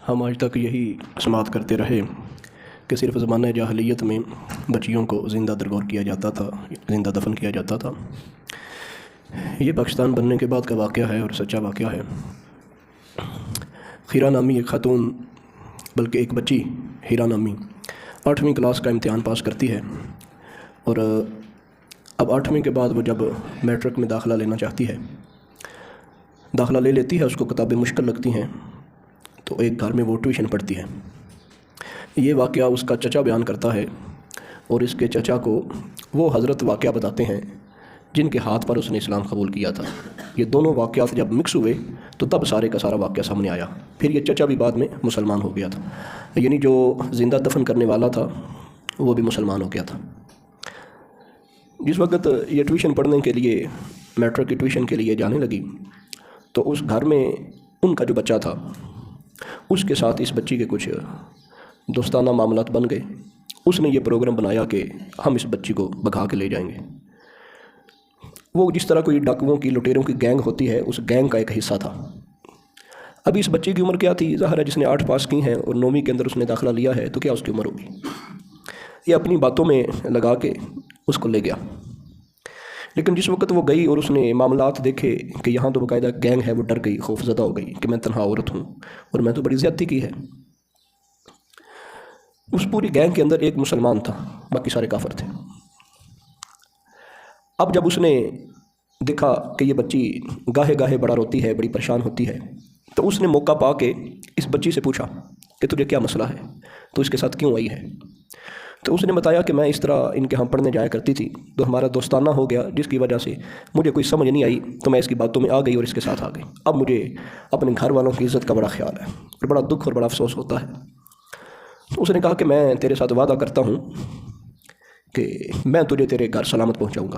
ہم آج تک یہی سماعت کرتے رہے کہ صرف زمانہ جاہلیت میں بچیوں کو زندہ درگور کیا جاتا تھا، زندہ دفن کیا جاتا تھا۔ یہ پاکستان بننے کے بعد کا واقعہ ہے اور سچا واقعہ ہے۔ ہیرا نامی ایک خاتون، بلکہ ایک بچی ہیرا نامی 8ویں کلاس کا امتحان پاس کرتی ہے، اور اب 8ویں کے بعد وہ جب میٹرک میں داخلہ لینا چاہتی ہے، داخلہ لے لیتی ہے، اس کو کتابیں مشکل لگتی ہیں، تو ایک گھر میں وہ ٹیوشن پڑھتی ہے۔ یہ واقعہ اس کا چچا بیان کرتا ہے، اور اس کے چچا کو وہ حضرت واقعہ بتاتے ہیں جن کے ہاتھ پر اس نے اسلام قبول کیا تھا۔ یہ دونوں واقعات جب مکس ہوئے تو تب سارے کا سارا واقعہ سامنے آیا۔ پھر یہ چچا بھی بعد میں مسلمان ہو گیا تھا، یعنی جو زندہ دفن کرنے والا تھا وہ بھی مسلمان ہو گیا تھا۔ جس وقت یہ ٹیوشن پڑھنے کے لیے، میٹرک کی ٹیوشن کے لیے جانے لگی، تو اس گھر میں ان کا جو بچہ تھا اس کے ساتھ اس بچی کے کچھ دوستانہ معاملات بن گئے۔ اس نے یہ پروگرام بنایا کہ ہم اس بچی کو بھگا کے لے جائیں گے۔ وہ جس طرح کوئی ڈاکوؤں کی، لٹیروں کی گینگ ہوتی ہے، اس گینگ کا ایک حصہ تھا۔ ابھی اس بچی کی عمر کیا تھی؟ ظاہر ہے جس نے 8 پاس کی ہیں اور 9ویں کے اندر اس نے داخلہ لیا ہے تو کیا اس کی عمر ہوگی؟ یہ اپنی باتوں میں لگا کے اس کو لے گیا، لیکن جس وقت وہ گئی اور اس نے معاملات دیکھے کہ یہاں تو باقاعدہ گینگ ہے، وہ ڈر گئی، خوف زدہ ہو گئی کہ میں تنہا عورت ہوں اور میں تو بڑی زیادتی کی ہے۔ اس پوری گینگ کے اندر ایک مسلمان تھا، باقی سارے کافر تھے۔ اب جب اس نے دیکھا کہ یہ بچی گاہے گاہے بڑا روتی ہے، بڑی پریشان ہوتی ہے، تو اس نے موقع پا کے اس بچی سے پوچھا کہ تجھے کیا مسئلہ ہے، تو اس کے ساتھ کیوں آئی ہے؟ تو اس نے بتایا کہ میں اس طرح ان کے ہاں پڑھنے جایا کرتی تھی، تو ہمارا دوستانہ ہو گیا، جس کی وجہ سے مجھے کوئی سمجھ نہیں آئی تو میں اس کی باتوں میں آ گئی اور اس کے ساتھ آ گئی۔ اب مجھے اپنے گھر والوں کی عزت کا بڑا خیال ہے اور بڑا دکھ اور بڑا افسوس ہوتا ہے۔ تو اس نے کہا کہ میں تیرے ساتھ وعدہ کرتا ہوں کہ میں تجھے تیرے گھر سلامت پہنچاؤں گا،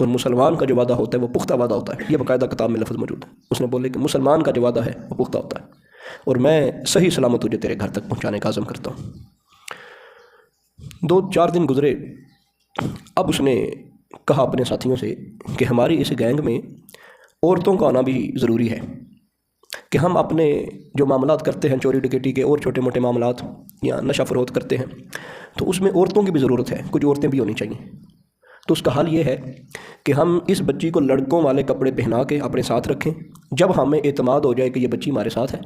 اور مسلمان کا جو وعدہ ہوتا ہے وہ پختہ وعدہ ہوتا ہے۔ یہ باقاعدہ کتاب میں لفظ موجود ہے۔ اس نے بولے کہ مسلمان کا جو وعدہ ہے وہ پختہ ہوتا ہے، اور میں صحیح سلامت تجھے تیرے گھر تک پہنچانے کا عزم کرتا ہوں۔ 2-4 دن گزرے۔ اب اس نے کہا اپنے ساتھیوں سے کہ ہماری اس گینگ میں عورتوں کا آنا بھی ضروری ہے، کہ ہم اپنے جو معاملات کرتے ہیں، چوری ڈکیٹی کے اور چھوٹے موٹے معاملات یا نشہ فروخت کرتے ہیں، تو اس میں عورتوں کی بھی ضرورت ہے، کچھ عورتیں بھی ہونی چاہیے۔ تو اس کا حل یہ ہے کہ ہم اس بچی کو لڑکوں والے کپڑے پہنا کے اپنے ساتھ رکھیں، جب ہمیں اعتماد ہو جائے کہ یہ بچی ہمارے ساتھ ہے،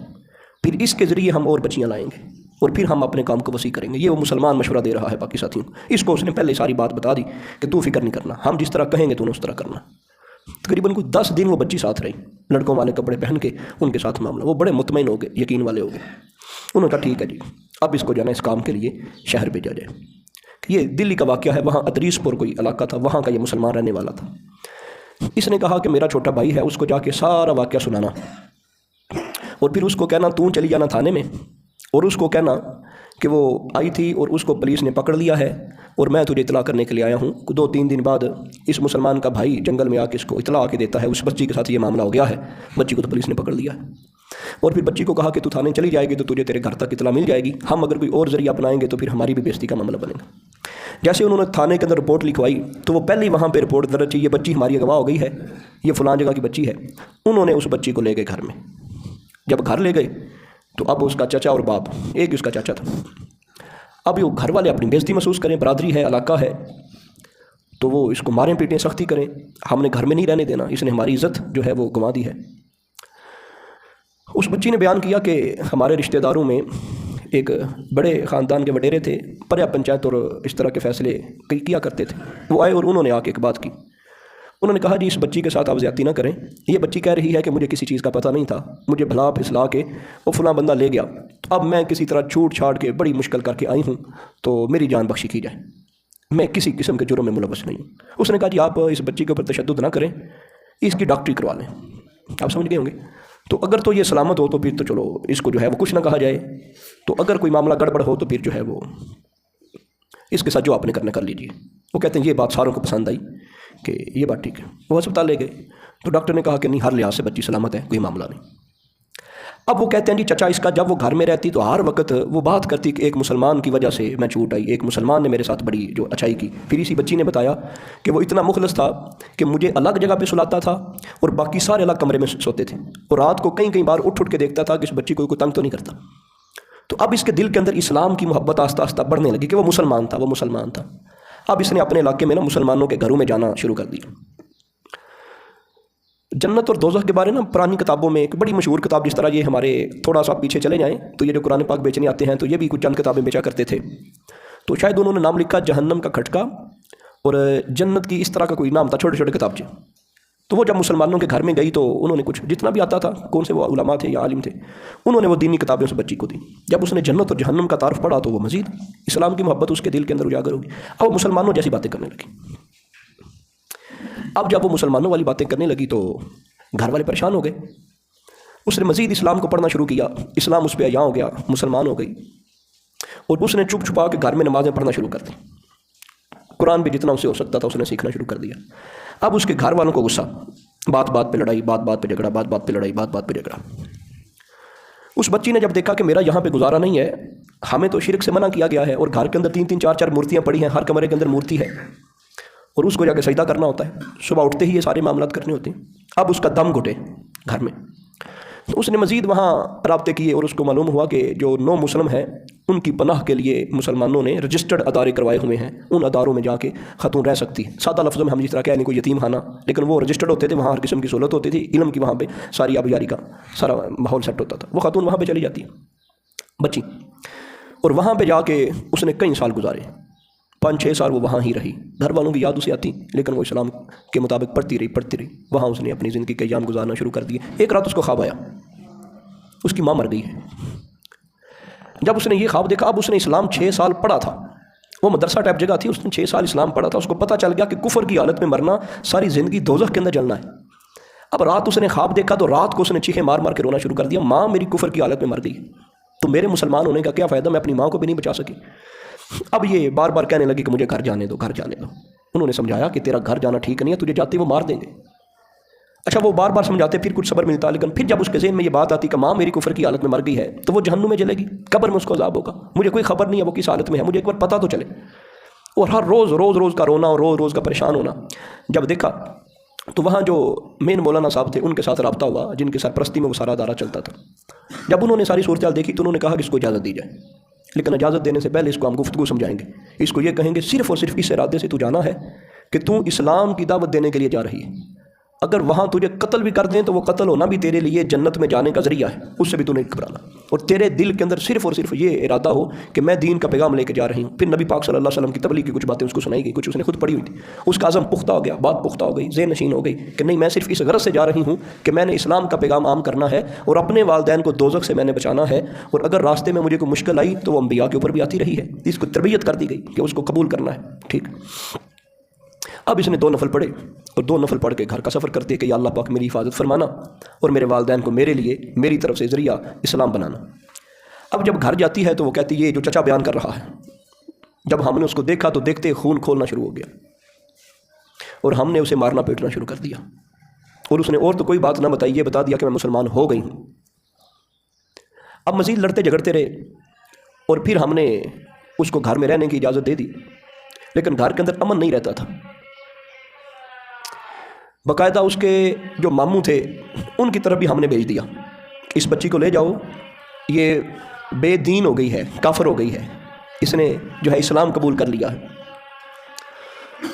پھر اس کے ذریعے ہم اور بچیاں لائیں گے اور پھر ہم اپنے کام کو وسیع کریں گے۔ یہ وہ مسلمان مشورہ دے رہا ہے باقی ساتھیوں کو۔ اس کو اس نے پہلے ساری بات بتا دی کہ تو فکر نہیں کرنا، ہم جس طرح کہیں گے تو نے اس طرح کرنا۔ تقریباً کوئی 10 دن وہ بچی ساتھ رہی، لڑکوں والے کپڑے پہن کے ان کے ساتھ معاملہ۔ وہ بڑے مطمئن ہو گئے، یقین والے ہو گئے۔ انہوں نے کہا ٹھیک ہے جی، اب اس کو جانا اس کام کے لیے شہر بھیجا جائے۔ یہ دلی کا واقعہ ہے، وہاں ادریس پور کوئی علاقہ تھا، وہاں کا یہ مسلمان رہنے والا تھا۔ اس نے کہا کہ میرا چھوٹا بھائی ہے، اس کو جا کے سارا واقعہ سنانا، اور پھر اس کو کہنا تو چلی جانا تھانے میں، اور اس کو کہنا کہ وہ آئی تھی اور اس کو پولیس نے پکڑ لیا ہے اور میں تجھے اطلاع کرنے کے لیے آیا ہوں۔ 2-3 دن بعد اس مسلمان کا بھائی جنگل میں آ کے اس کو اطلاع آ کے دیتا ہے اس بچی کے ساتھ یہ معاملہ ہو گیا ہے، بچی کو تو پولیس نے پکڑ لیا ہے۔ اور پھر بچی کو کہا کہ تو تھانے چلی جائے گی تو تجھے تیرے گھر تک اطلاع مل جائے گی، ہم اگر کوئی اور ذریعہ اپنائیں گے تو پھر ہماری بھی بے عزتی کا معاملہ بنے گا۔ جیسے انہوں نے تھانے کے اندر رپورٹ لکھوائی تو وہ پہلے ہی وہاں پہ رپورٹ درج کی، یہ بچی ہماری اغوا ہو گئی ہے، یہ فلاں جگہ کی بچی ہے۔ انہوں نے اس بچی کو لے گئے گھر میں۔ جب گھر لے گئے تو اب اس کا چچا اور باپ، ایک ہی اس کا چچا تھا، اب وہ گھر والے اپنی بے عزتی محسوس کریں، برادری ہے، علاقہ ہے، تو وہ اس کو ماریں پیٹیں، سختی کریں، ہم نے گھر میں نہیں رہنے دینا، اس نے ہماری عزت جو ہے وہ گنوا دی ہے۔ اس بچی نے بیان کیا کہ ہمارے رشتہ داروں میں ایک بڑے خاندان کے وڈیرے تھے، پریا پنچایت اور اس طرح کے فیصلے کیا کرتے تھے۔ وہ آئے اور انہوں نے آ کے ایک بات کی، انہوں نے کہا جی اس بچی کے ساتھ آپ زیادتی نہ کریں، یہ بچی کہہ رہی ہے کہ مجھے کسی چیز کا پتہ نہیں تھا، مجھے بھلا پھسلا کے وہ فلاں بندہ لے گیا، اب میں کسی طرح چھوٹ چھاڑ کے بڑی مشکل کر کے آئی ہوں، تو میری جان بخشی کی جائے، میں کسی قسم کے جرم میں ملوث نہیں ہوں۔ اس نے کہا جی آپ اس بچی کے اوپر تشدد نہ کریں، اس کی ڈاکٹری کروا لیں۔ آپ سمجھ گئے ہوں گے۔ تو اگر تو یہ سلامت ہو تو پھر تو چلو اس کو جو ہے وہ کچھ نہ کہا جائے، تو اگر کوئی معاملہ گڑبڑ ہو تو پھر جو ہے وہ اس کے ساتھ جو آپ نے کرنا کر لیجیے۔ وہ کہتے ہیں یہ بات ساروں کو پسند آئی کہ یہ بات ٹھیک ہے۔ وہ ہسپتال لے گئے تو ڈاکٹر نے کہا کہ نہیں، ہر لحاظ سے بچی سلامت ہے، کوئی معاملہ نہیں۔ اب وہ کہتے ہیں جی چچا اس کا جب وہ گھر میں رہتی تو ہر وقت وہ بات کرتی کہ ایک مسلمان کی وجہ سے میں چھوٹ آئی، ایک مسلمان نے میرے ساتھ بڑی جو اچھائی کی۔ پھر اسی بچی نے بتایا کہ وہ اتنا مخلص تھا کہ مجھے الگ جگہ پہ سلاتا تھا اور باقی سارے الگ کمرے میں سوتے تھے، اور رات کو کئی بار اٹھ کے دیکھتا تھا کہ اس بچی کو کوئی تنگ تو نہیں کرتا۔ تو اب اس کے دل کے اندر اسلام کی محبت آہستہ آہستہ بڑھنے لگی کہ وہ مسلمان تھا. اب اس نے اپنے علاقے میں نا مسلمانوں کے گھروں میں جانا شروع کر دیا. جنت اور دوزخ کے بارے نا پرانی کتابوں میں ایک بڑی مشہور کتاب، جس طرح یہ ہمارے تھوڑا سا پیچھے چلے جائیں تو یہ جو قرآن پاک بیچنے آتے ہیں تو یہ بھی کچھ چند کتابیں بیچا کرتے تھے. تو شاید انہوں نے نام لکھا جہنم کا کھٹکا اور جنت کی اس طرح کا کوئی نام تھا، چھوٹے چھوٹے کتابچے. تو وہ جب مسلمانوں کے گھر میں گئی تو انہوں نے کچھ جتنا بھی آتا تھا، کون سے وہ علماء تھے یا عالم تھے، انہوں نے وہ دینی کتابیں اس بچی کو دی. جب اس نے جنت اور جہنم کا تعارف پڑھا تو وہ مزید اسلام کی محبت اس کے دل کے اندر اجاگر ہوگی. اب وہ مسلمانوں جیسی باتیں کرنے لگی. اب جب وہ مسلمانوں والی باتیں کرنے لگی تو گھر والے پریشان ہو گئے. اس نے مزید اسلام کو پڑھنا شروع کیا، اسلام اس پہ عیاں ہو گیا، مسلمان ہو گئی. اور اس نے چھپ چھپا کے گھر میں نمازیں پڑھنا شروع کر دی. قرآن بھی جتنا اسے ہو سکتا تھا اس نے سیکھنا شروع کر دیا. اب اس کے گھر والوں کو غصہ، بات بات پہ لڑائی، بات بات پہ جھگڑا، بات بات پہ لڑائی، بات بات پہ جھگڑا. اس بچی نے جب دیکھا کہ میرا یہاں پہ گزارا نہیں ہے، ہمیں تو شرک سے منع کیا گیا ہے اور گھر کے اندر 3 4 مورتیاں پڑی ہیں، ہر کمرے کے اندر مورتی ہے اور اس کو جا کے سجدہ کرنا ہوتا ہے، صبح اٹھتے ہی یہ سارے معاملات کرنے ہوتے ہیں. اب اس کا دم گھٹے گھر میں. تو اس نے مزید وہاں رابطے کیے اور اس کو معلوم ہوا کہ جو نو مسلم ہیں ان کی پناہ کے لیے مسلمانوں نے رجسٹرڈ ادارے کروائے ہوئے ہیں، ان اداروں میں جا کے خاتون رہ سکتی ہے. سادہ لفظوں میں ہم جس طرح کہیں کوئی یتیم خانہ، لیکن وہ رجسٹرڈ ہوتے تھے، وہاں ہر قسم کی سہولت ہوتی تھی، علم کی وہاں پہ ساری آبیاری کا سارا ماحول سیٹ ہوتا تھا. وہ خاتون وہاں پہ چلی جاتی ہے بچی، اور وہاں پہ جا کے اس نے کئی سال گزارے، 5 6 سال وہ وہاں ہی رہی. گھر والوں کی یاد اسے آتی لیکن وہ اسلام کے مطابق پڑھتی رہی. وہاں اس نے اپنی زندگی کے ایام گزارنا شروع کر دیے. ایک رات اس کو خواب آیا، اس کی ماں مر گئی ہے. جب اس نے یہ خواب دیکھا، اب اس نے اسلام 6 سال پڑھا تھا، وہ مدرسہ ٹائپ جگہ تھی، اس نے 6 سال اسلام پڑھا تھا. اس کو پتہ چل گیا کہ کفر کی حالت میں مرنا، ساری زندگی دوزخ کے اندر جلنا ہے. اب رات اس نے خواب دیکھا تو رات کو اس نے چیخیں مار مار کے رونا شروع کر دیا، ماں میری کفر کی حالت میں مر گئی تو میرے مسلمان ہونے کا کیا فائدہ، میں اپنی ماں کو بھی نہیں بچا سکی. اب یہ بار بار کہنے لگی کہ مجھے گھر جانے دو، گھر جانے دو. انہوں نے سمجھایا کہ تیرا گھر جانا ٹھیک نہیں ہے، تجھے جاتے وہ مار دیں گے. اچھا وہ بار بار سمجھاتے، پھر کچھ صبر ملتا، لیکن پھر جب اس کے ذہن میں یہ بات آتی کہ ماں میری کفر کی حالت میں مر گئی ہے تو وہ جہنم میں جلے گی، قبر میں اس کو عذاب ہوگا، مجھے کوئی خبر نہیں ہے وہ کس حالت میں ہے، مجھے ایک بار پتہ تو چلے. اور ہر روز کا رونا اور روز کا پریشان ہونا. جب دیکھا تو وہاں جو مین مولانا صاحب تھے ان کے ساتھ رابطہ ہوا، جن کی سرپرستی میں وہ سارا ادارہ چلتا تھا. جب انہوں نے ساری صورتحال دیکھی تو انہوں نے کہا کہ اس کو اجازت دی جائے، لیکن اجازت دینے سے پہلے اس کو ہم گفتگو سمجھائیں گے. اس کو یہ کہیں گے صرف اور صرف اس ارادے سے تو جانا ہے کہ تو اسلام کی دعوت دینے کے لیے جا رہی ہے. اگر وہاں تجھے قتل بھی کر دیں تو وہ قتل ہونا بھی تیرے لیے جنت میں جانے کا ذریعہ ہے، اس سے بھی تو نہیں گھبرانا. اور تیرے دل کے اندر صرف اور صرف یہ ارادہ ہو کہ میں دین کا پیغام لے کے جا رہی ہوں. پھر نبی پاک صلی اللہ علیہ وسلم کی تبلیغ کی کچھ باتیں اس کو سنائی گئی، کچھ اس نے خود پڑھی ہوئی تھی. اس کا عزم پختہ ہو گیا، بات پختہ ہو گئی، ذہن نشین ہو گئی کہ نہیں، میں صرف اس غرض سے جا رہی ہوں کہ میں نے اسلام کا پیغام عام کرنا ہے اور اپنے والدین کو دوزخ سے میں نے بچانا ہے. اور اگر راستے میں مجھے کوئی مشکل آئی تو وہ انبیاء کے اوپر بھی آتی رہی ہے. اس کو تربیت کر دی گئی کہ اس کو قبول کرنا ہے. ٹھیک. اب اس نے 2 نفل پڑھے اور 2 نفل پڑھ کے گھر کا سفر کرتے کہ یا اللہ پاک میری حفاظت فرمانا اور میرے والدین کو میرے لیے میری طرف سے ذریعہ اسلام بنانا. اب جب گھر جاتی ہے تو وہ کہتی ہے یہ جو چچا بیان کر رہا ہے. جب ہم نے اس کو دیکھا تو دیکھتے خون کھولنا شروع ہو گیا اور ہم نے اسے مارنا پیٹنا شروع کر دیا. اور اس نے اور تو کوئی بات نہ بتائی، یہ بتا دیا کہ میں مسلمان ہو گئی ہوں. اب مزید لڑتے جھگڑتے رہے اور پھر ہم نے اس کو گھر میں رہنے کی اجازت دے دی، لیکن گھر کے اندر امن نہیں رہتا تھا. باقاعدہ اس کے جو ماموں تھے ان کی طرف بھی ہم نے بھیج دیا، اس بچی کو لے جاؤ، یہ بے دین ہو گئی ہے، کافر ہو گئی ہے، اس نے جو ہے اسلام قبول کر لیا ہے.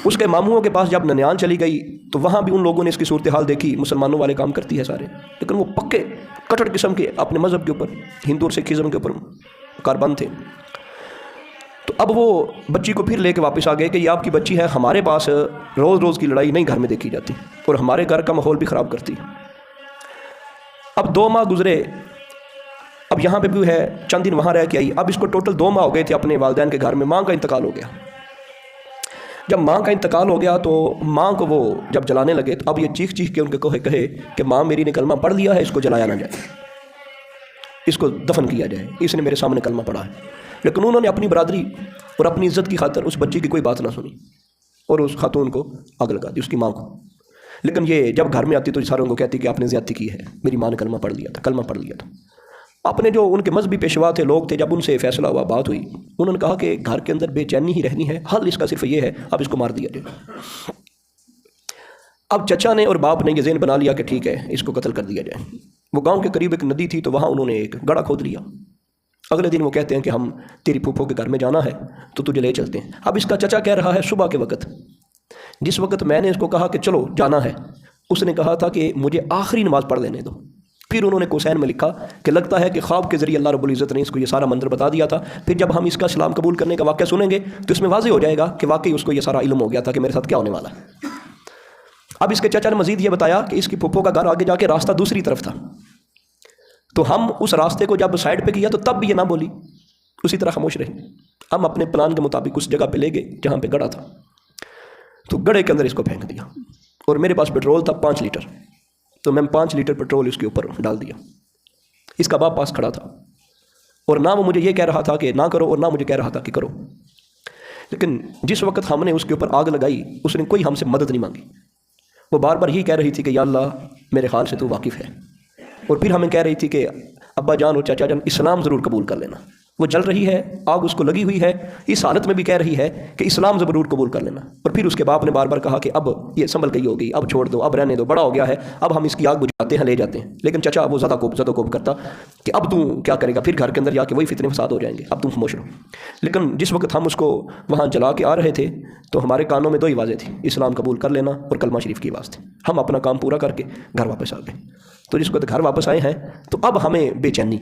اس کے ماموں کے پاس جب ننیان چلی گئی تو وہاں بھی ان لوگوں نے اس کی صورتحال دیکھی، مسلمانوں والے کام کرتی ہے سارے، لیکن وہ پکے کٹڑ قسم کے اپنے مذہب کے اوپر، ہندو اور سکھزم کے اوپر کاربند تھے. تو اب وہ بچی کو پھر لے کے واپس آ گئے کہ یہ آپ کی بچی ہے، ہمارے پاس روز کی لڑائی نہیں گھر میں دیکھی جاتی اور ہمارے گھر کا ماحول بھی خراب کرتی. اب 2 ماہ گزرے، اب یہاں پہ بھی ہے چند دن وہاں رہ کے آئی. اب اس کو ٹوٹل 2 ماہ ہو گئے تھے اپنے والدین کے گھر میں. ماں کا انتقال ہو گیا. جب ماں کا انتقال ہو گیا تو ماں کو وہ جب جلانے لگے تو اب یہ چیخ کے ان کے کہے کہ ماں میری نے کلمہ پڑھ لیا ہے، اس کو جلایا نہ جائے، اس کو دفن کیا جائے، اس نے میرے سامنے کلمہ پڑھا ہے. لیکن انہوں نے اپنی برادری اور اپنی عزت کی خاطر اس بچی کی کوئی بات نہ سنی اور اس خاتون کو آگ لگا دی، اس کی ماں کو. لیکن یہ جب گھر میں آتی تو ساروں کو کہتی کہ آپ نے زیادتی کی ہے، میری ماں نے کلمہ پڑھ لیا تھا. اپنے جو ان کے مذہبی پیشوا تھے، لوگ تھے، جب ان سے فیصلہ ہوا، بات ہوئی، انہوں نے کہا کہ گھر کے اندر بے چینی ہی رہنی ہے، حل اس کا صرف یہ ہے اب اس کو مار دیا جائے. اب چچا نے اور باپ نے یہ ذہن بنا لیا کہ ٹھیک ہے اس کو قتل کر دیا جائے. وہ گاؤں کے قریب ایک ندی تھی تو وہاں انہوں نے ایک گڑھا کھود لیا اگلے دن وہ کہتے ہیں کہ ہم تیری پھوپھو کے گھر میں جانا ہے تو تجھے لے چلتے ہیں۔ اب اس کا چچا کہہ رہا ہے صبح کے وقت، جس وقت میں نے اس کو کہا کہ چلو جانا ہے، اس نے کہا تھا کہ مجھے آخری نماز پڑھ لینے دو۔ پھر انہوں نے کوسین میں لکھا کہ لگتا ہے کہ خواب کے ذریعے اللہ رب العزت نے اس کو یہ سارا منظر بتا دیا تھا۔ پھر جب ہم اس کا اسلام قبول کرنے کا واقعہ سنیں گے تو اس میں واضح ہو جائے گا کہ واقعی اس کو یہ سارا علم ہو گیا تھا کہ میرے ساتھ کیا ہونے والا ہے۔ اب اس کے چچا نے مزید یہ بتایا کہ اس کی پھوپھو کا گھر آگے جا کے راستہ دوسری طرف تھا، تو ہم اس راستے کو جب سائڈ پہ کیا تو تب بھی یہ نہ بولی، اسی طرح خاموش رہے۔ ہم اپنے پلان کے مطابق اس جگہ پہ لے گئے جہاں پہ گڑھا تھا، تو گڑھے کے اندر اس کو پھینک دیا، اور میرے پاس پیٹرول تھا 5 لیٹر، تو میں 5 لیٹر پیٹرول اس کے اوپر ڈال دیا۔ اس کا باپ پاس کھڑا تھا، اور نہ وہ مجھے یہ کہہ رہا تھا کہ نہ کرو، اور نہ مجھے کہہ رہا تھا کہ کرو، لیکن جس وقت ہم نے اس کے اوپر آگ لگائی اس نے کوئی ہم سے مدد نہیں مانگی۔ وہ بار بار یہی کہہ رہی تھی کہ یا اللہ میرے حال سے تو واقف ہے، اور پھر ہمیں کہہ رہی تھی کہ ابا جان اور چاچا جان اسلام ضرور قبول کر لینا۔ وہ جل رہی ہے، آگ اس کو لگی ہوئی ہے، اس حالت میں بھی کہہ رہی ہے کہ اسلام ضرور قبول کر لینا۔ اور پھر اس کے باپ نے بار بار کہا کہ اب یہ سنبھل گئی ہوگی، اب چھوڑ دو، اب رہنے دو، بڑا ہو گیا ہے، اب ہم اس کی آگ بجھاتے ہیں، لے جاتے ہیں۔ لیکن چچا وہ زیادہ کوپ کرتا کہ اب تو کیا کرے گا، پھر گھر کے اندر جا کے وہی فتنے فساد ہو جائیں گے، اب تم خاموش رہو۔ لیکن جس وقت ہم اس کو وہاں جلا کے آ رہے تھے تو ہمارے کانوں میں 2 ہی آوازیں تھیں، اسلام قبول کر لینا اور کلمہ شریف کی آواز تھی۔ ہم اپنا کام پورا کر کے گھر واپس آ گئے۔ تو جس وقت گھر واپس آئے ہیں تو اب ہمیں بے چینی،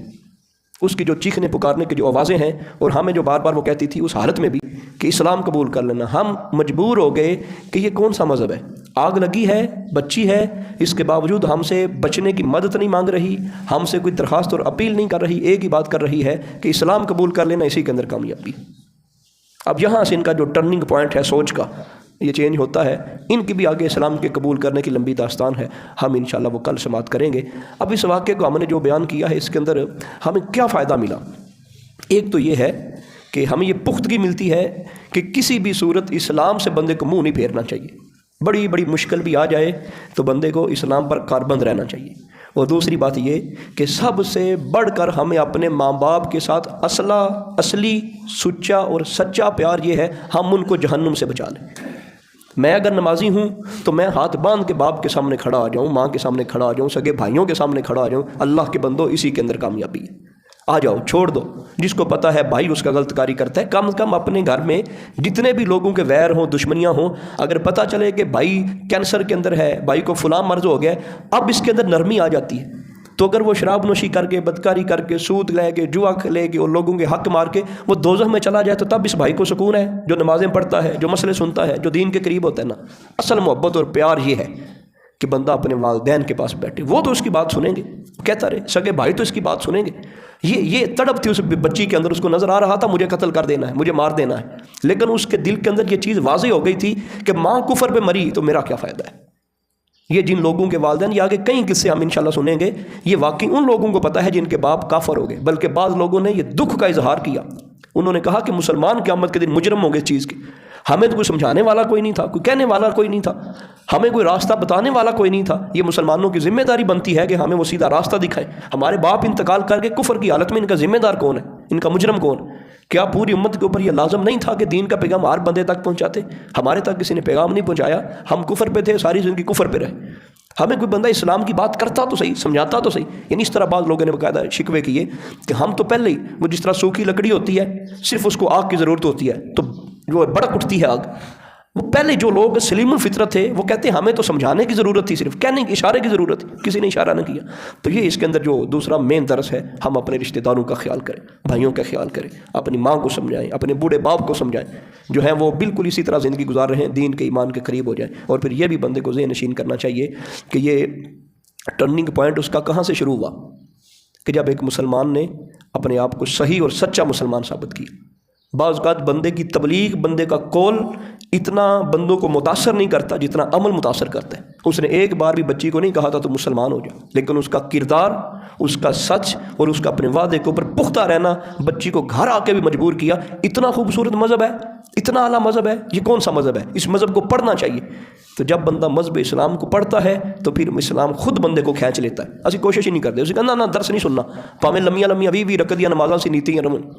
اس کی جو چیخنے پکارنے کی جو آوازیں ہیں، اور ہمیں جو بار بار وہ کہتی تھی اس حالت میں بھی کہ اسلام قبول کر لینا، ہم مجبور ہو گئے کہ یہ کون سا مذہب ہے؟ آگ لگی ہے، بچی ہے، اس کے باوجود ہم سے بچنے کی مدد نہیں مانگ رہی، ہم سے کوئی درخواست اور اپیل نہیں کر رہی، ایک ہی بات کر رہی ہے کہ اسلام قبول کر لینا، اسی کے اندر کامیابی۔ اب یہاں سے ان کا جو ٹرننگ پوائنٹ ہے سوچ کا، یہ چینج ہوتا ہے۔ ان کی بھی آگے اسلام کے قبول کرنے کی لمبی داستان ہے، ہم انشاءاللہ وہ کل سماعت کریں گے۔ اب اس واقعے کو ہم نے جو بیان کیا ہے اس کے اندر ہمیں کیا فائدہ ملا؟ ایک تو یہ ہے کہ ہمیں یہ پختگی ملتی ہے کہ کسی بھی صورت اسلام سے بندے کو منہ نہیں پھیرنا چاہیے، بڑی بڑی مشکل بھی آ جائے تو بندے کو اسلام پر کاربند رہنا چاہیے۔ اور دوسری بات یہ کہ سب سے بڑھ کر ہمیں اپنے ماں باپ کے ساتھ اصلی سچا اور سچا پیار یہ ہے ہم ان کو جہنم سے بچا لیں۔ میں اگر نمازی ہوں تو میں ہاتھ باندھ کے باپ کے سامنے کھڑا آ جاؤں، ماں کے سامنے کھڑا آ جاؤں، سگے بھائیوں کے سامنے کھڑا آ جاؤں، اللہ کے بندو اسی کے اندر کامیابی ہے، آ جاؤ، چھوڑ دو۔ جس کو پتہ ہے بھائی اس کا غلط کاری کرتا ہے، کم از کم اپنے گھر میں جتنے بھی لوگوں کے ویر ہوں، دشمنیاں ہوں، اگر پتہ چلے کہ بھائی کینسر کے اندر ہے، بھائی کو فلاں مرض ہو گیا، اب اس کے اندر نرمی آ جاتی ہے۔ تو اگر وہ شراب نوشی کر کے، بدکاری کر کے، سود لے کے، جوا لے کے اور لوگوں کے حق مار کے وہ دوزخ میں چلا جائے تو تب اس بھائی کو سکون ہے جو نمازیں پڑھتا ہے، جو مسئلے سنتا ہے، جو دین کے قریب ہوتا ہے نا۔ اصل محبت اور پیار یہ ہے کہ بندہ اپنے والدین کے پاس بیٹھے، وہ تو اس کی بات سنیں گے، کہتا رہے، سگے بھائی تو اس کی بات سنیں گے۔ یہ تڑپ تھی اس بچی کے اندر، اس کو نظر آ رہا تھا مجھے قتل کر دینا ہے، مجھے مار دینا ہے، لیکن اس کے دل کے اندر یہ چیز واضح ہو گئی تھی کہ ماں کفر پہ مری تو میرا کیا فائدہ ہے۔ یہ جن لوگوں کے والدین، یہ آگے کئی قصے ہم انشاءاللہ سنیں گے، یہ واقعی ان لوگوں کو پتہ ہے جن کے باپ کافر ہو گئے، بلکہ بعض لوگوں نے یہ دکھ کا اظہار کیا، انہوں نے کہا کہ مسلمان قیامت کے دن مجرم ہوں گے اس چیز کے۔ ہمیں تو کوئی سمجھانے والا کوئی نہیں تھا، کوئی کہنے والا کوئی نہیں تھا، ہمیں کوئی راستہ بتانے والا کوئی نہیں تھا۔ یہ مسلمانوں کی ذمہ داری بنتی ہے کہ ہمیں وہ سیدھا راستہ دکھائے۔ ہمارے باپ انتقال کر کے کفر کی حالت میں، ان کا ذمہ دار کون ہے، ان کا مجرم کون؟ کیا پوری امت کے اوپر یہ لازم نہیں تھا کہ دین کا پیغام ہر بندے تک پہنچاتے؟ ہمارے تک کسی نے پیغام نہیں پہنچایا، ہم کفر پہ تھے، ساری زندگی کفر پہ رہے۔ ہمیں کوئی بندہ اسلام کی بات کرتا تو صحیح، سمجھاتا تو صحیح۔ یعنی اس طرح بعض لوگوں نے باقاعدہ شکوے کیے کہ ہم تو پہلے ہی، وہ جس طرح سوکھی لکڑی ہوتی ہے، صرف اس کو آگ کی ضرورت ہوتی ہے تو جو بڑک اٹھتی ہے آگ، وہ پہلے جو لوگ سلیم الفطرت تھے وہ کہتے ہیں ہمیں تو سمجھانے کی ضرورت تھی، صرف کہنے کی، اشارے کی ضرورت تھی، کسی نے اشارہ نہ کیا۔ تو یہ اس کے اندر جو دوسرا مین درس ہے، ہم اپنے رشتہ داروں کا خیال کریں، بھائیوں کا خیال کریں، اپنی ماں کو سمجھائیں، اپنے بوڑھے باپ کو سمجھائیں، جو ہیں وہ بالکل اسی طرح زندگی گزار رہے ہیں، دین کے ایمان کے قریب ہو جائیں۔ اور پھر یہ بھی بندے کو ذہن نشین کرنا چاہیے کہ یہ ٹرننگ پوائنٹ اس کا کہاں سے شروع ہوا، کہ جب ایک مسلمان نے اپنے آپ کو صحیح اور سچا مسلمان ثابت کیا۔ بعض اوقات بندے کی تبلیغ، بندے کا قول اتنا بندوں کو متاثر نہیں کرتا جتنا عمل متاثر کرتا ہے۔ اس نے ایک بار بھی بچی کو نہیں کہا تھا تو مسلمان ہو جا، لیکن اس کا کردار، اس کا سچ اور اس کا اپنے وعدے کے اوپر پختہ رہنا بچی کو گھر آ کے بھی مجبور کیا۔ اتنا خوبصورت مذہب ہے، اتنا اعلیٰ مذہب ہے، یہ کون سا مذہب ہے؟ اس مذہب کو پڑھنا چاہیے۔ تو جب بندہ مذہب اسلام کو پڑھتا ہے تو پھر اسلام خود بندے کو کھینچ لیتا ہے۔ اسی کوشش ہی نہیں کرتے، اسے کہنا نہ درس نہیں سننا، پاویں لمیاں لمیاں 20 رکعتیاں نمازاں سی نیتیاں رمن،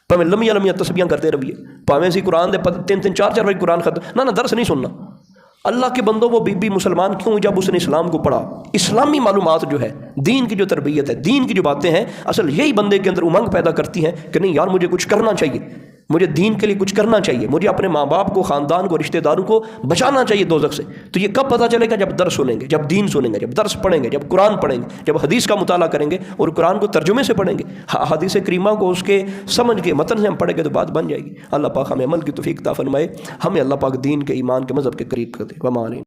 پاویں لمیاں لمیاں تسبیحاں کرتے رہیے، پاویں سی قرآن دے 3-3 4-4 بار قرآن ختم، نہ درس نہیں سننا۔ اللہ کے بندوں وہ بی بی مسلمان کیوں؟ جب اس نے اسلام کو پڑھا، اسلامی معلومات جو ہے، دین کی جو تربیت ہے، دین کی جو باتیں ہیں، اصل یہی بندے کے اندر امنگ پیدا کرتی ہیں کہ نہیں یار مجھے کچھ کرنا چاہیے، مجھے دین کے لیے کچھ کرنا چاہیے، مجھے اپنے ماں باپ کو، خاندان کو، رشتہ داروں کو بچانا چاہیے دوزخ سے۔ تو یہ کب پتہ چلے گا؟ جب درس سنیں گے، جب دین سنیں گے، جب درس پڑھیں گے، جب قرآن پڑھیں گے، جب حدیث کا مطالعہ کریں گے اور قرآن کو ترجمے سے پڑھیں گے، حدیث کریمہ کو اس کے سمجھ کے متن سے ہم پڑھیں گے تو بات بن جائے گی۔ اللہ پاک ہمیں عمل کی توفیق عطا فرمائے، ہمیں اللہ پاک دین کے، ایمان کے، مذہب کے قریب کر دے۔ وما علینا۔